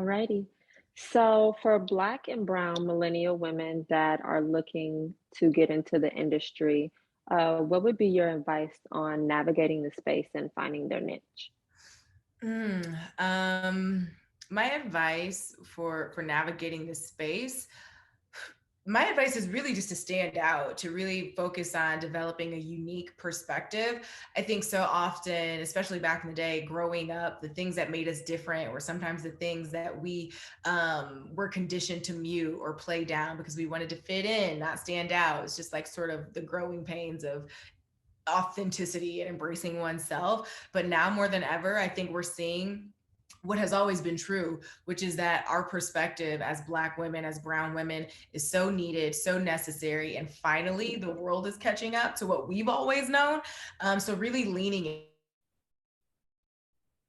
Alrighty. So for Black and Brown millennial women that are looking to get into the industry, what would be your advice on navigating the space and finding their niche? Mm, um, my advice for navigating this space, my advice is really just to stand out, to really focus on developing a unique perspective. I think so often, especially back in the day, growing up, the things that made us different were sometimes the things that we were conditioned to mute or play down because we wanted to fit in, not stand out. It's just like sort of the growing pains of authenticity and embracing oneself. But now more than ever, I think we're seeing what has always been true, which is that our perspective as Black women, as Brown women, is so needed, so necessary. And finally, the world is catching up to what we've always known. So, really leaning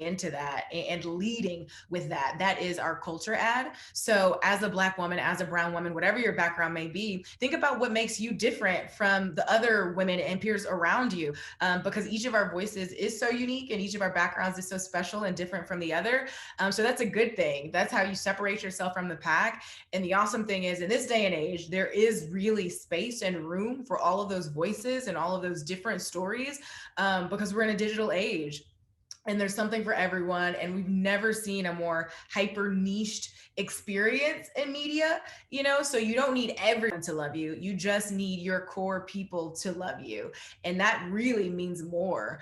into that and leading with that. That is our culture ad. So, as a Black woman, as a Brown woman, whatever your background may be, think about what makes you different from the other women and peers around you, because each of our voices is so unique and each of our backgrounds is so special and different from the other. So, that's a good thing. That's how you separate yourself from the pack. And the awesome thing is, in this day and age, there is really space and room for all of those voices and all of those different stories, because we're in a digital age and there's something for everyone, and we've never seen a more hyper niched experience in media, so you don't need everyone to love you, you just need your core people to love you. And that really means more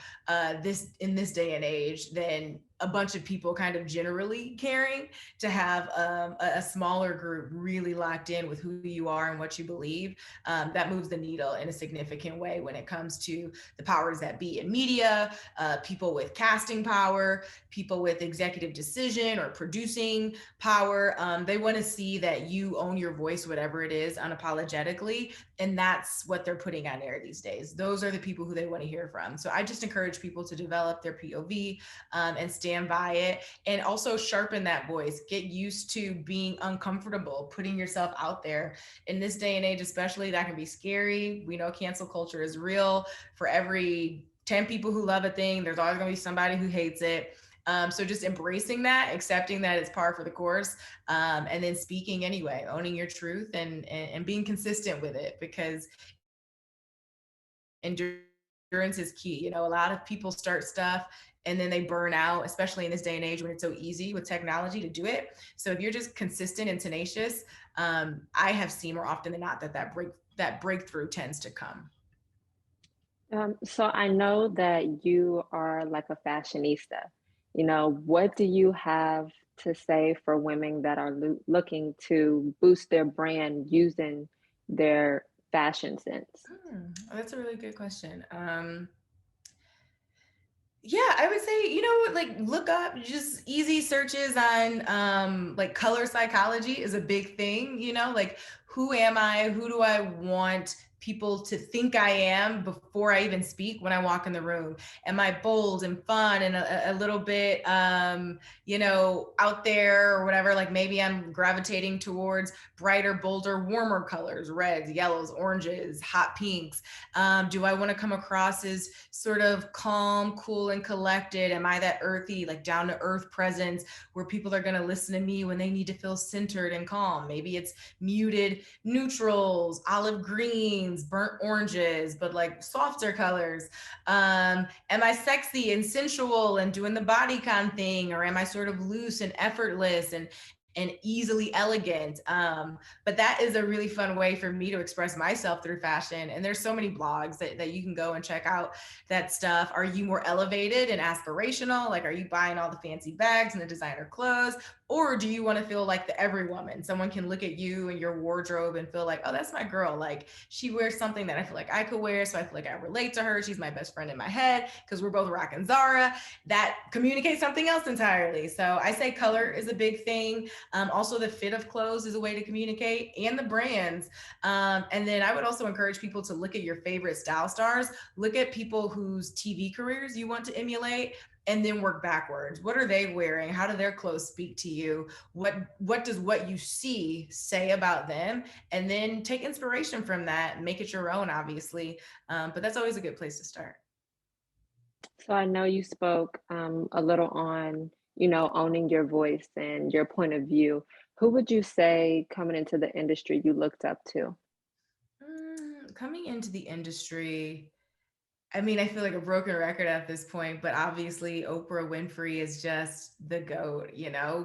this in this day and age than a bunch of people kind of generally caring. To have a smaller group really locked in with who you are and what you believe, that moves the needle in a significant way when it comes to the powers that be in media, people with casting power, people with executive decision or producing power. They want to see that you own your voice, whatever it is, unapologetically. And that's what they're putting on air these days. Those are the people who they want to hear from. So I just encourage people to develop their POV, and stand by it, and also sharpen that voice. Get used to being uncomfortable, putting yourself out there. In this day and age, especially, that can be scary. We know cancel culture is real. For every 10 people who love a thing, there's always going to be somebody who hates it. So just embracing that, accepting that it's par for the course, and then speaking anyway, owning your truth, and being consistent with it, because endurance is key. A lot of people start stuff and then they burn out, especially in this day and age when it's so easy with technology to do it. So if you're just consistent and tenacious, I have seen more often than not that breakthrough tends to come. So I know that you are like a fashionista. What do you have to say for women that are looking to boost their brand using their fashion sense? That's a really good question. Yeah, I would say, like, look up just easy searches on like color psychology is a big thing, like, who am I? Who do I want people to think I am before I even speak when I walk in the room? Am I bold and fun and a little bit out there or whatever? Like, maybe I'm gravitating towards brighter, bolder, warmer colors, reds, yellows, oranges, hot pinks. Do I want to come across as sort of calm, cool, and collected? Am I that earthy, like down to earth presence where people are going to listen to me when they need to feel centered and calm? Maybe it's muted neutrals, olive greens, burnt oranges, but like softer colors. Am I sexy and sensual and doing the bodycon thing, or am I sort of loose and effortless and easily elegant? But that is a really fun way for me to express myself through fashion. And there's so many blogs that you can go and check out that stuff. Are you more elevated and aspirational? Like, are you buying all the fancy bags and the designer clothes? Or do you want to feel like the every woman? Someone can look at you and your wardrobe and feel like, oh, that's my girl. Like, she wears something that I feel like I could wear. So I feel like I relate to her. She's my best friend in my head because we're both rocking Zara. That communicates something else entirely. So I say color is a big thing. Also, the fit of clothes is a way to communicate, and the brands. And then I would also encourage people to look at your favorite style stars, look at people whose TV careers you want to emulate, and then work backwards. What are they wearing? How do their clothes speak to you? What does what you see say about them? And then take inspiration from that, make it your own, obviously. But that's always a good place to start. So I know you spoke a little on owning your voice and your point of view, who would you say coming into the industry you looked up to? Coming into the industry, I mean, I feel like a broken record at this point, but obviously Oprah Winfrey is just the GOAT,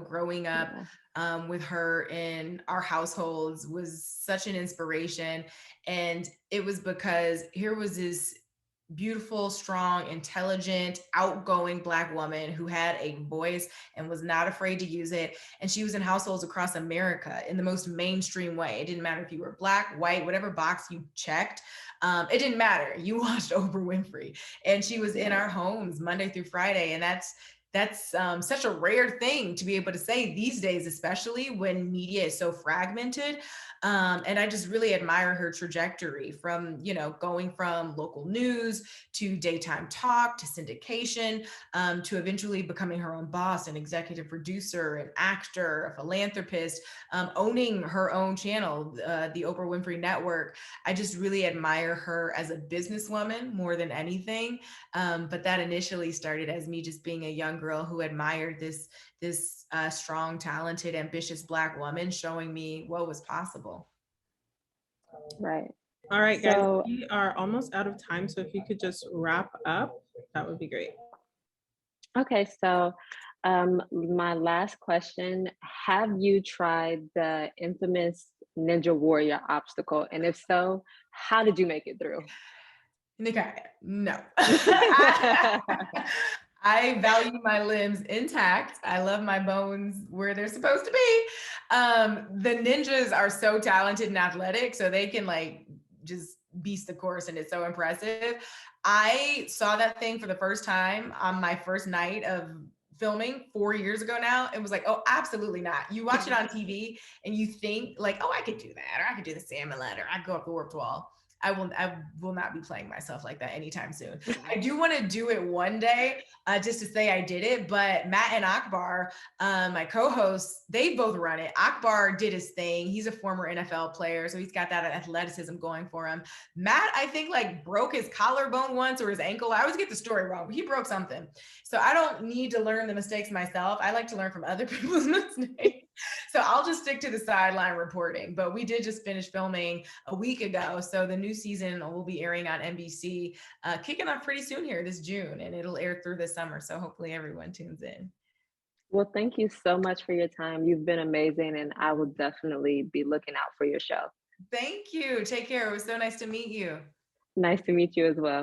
growing up Yeah, with her in our households was such an inspiration. And it was because here was this beautiful, strong, intelligent, outgoing Black woman who had a voice and was not afraid to use it. And she was in households across America in the most mainstream way. It didn't matter if you were Black, white, whatever box you checked. It didn't matter. You watched Oprah Winfrey, and she was in right, our homes Monday through Friday, and that's such a rare thing to be able to say these days, especially when media is so fragmented. And I just really admire her trajectory from, going from local news to daytime talk to syndication, to eventually becoming her own boss, an executive producer, an actor, a philanthropist, owning her own channel, the Oprah Winfrey Network. I just really admire her as a businesswoman more than anything. But that initially started as me just being a young girl who admired this strong, talented, ambitious Black woman showing me what was possible. right. All right, guys, So, we are almost out of time. So if you could just wrap up, that would be great. okay, so my last question, have you tried the infamous Ninja Warrior obstacle? And if so, how did you make it through? Nika, no. I value my limbs intact. I love my bones where they're supposed to be. The ninjas are so talented and athletic, so they can like just beast the course, and it's so impressive. I saw that thing for the first time on my first night of filming 4 years ago now. It was like, oh, absolutely not. You watch it on TV and you think like, oh, I could do that, or I could do the salmon ladder, I could go up the warped wall. I will not be playing myself like that anytime soon. I do want to do it one day, just to say I did it. But Matt and Akbar, my co-hosts, they both run it. Akbar did his thing. He's a former NFL player, so he's got that athleticism going for him. Matt, I think like broke his collarbone once or his ankle. I always get the story wrong, but he broke something. So I don't need to learn the mistakes myself. I like to learn from other people's mistakes. So I'll just stick to the sideline reporting. But we did just finish filming a week ago. So the new season will be airing on NBC, kicking off pretty soon here this June, and it'll air through the summer. So hopefully everyone tunes in. Well, thank you so much for your time. You've been amazing, and I will definitely be looking out for your show. Thank you. Take care. It was so nice to meet you. Nice to meet you as well.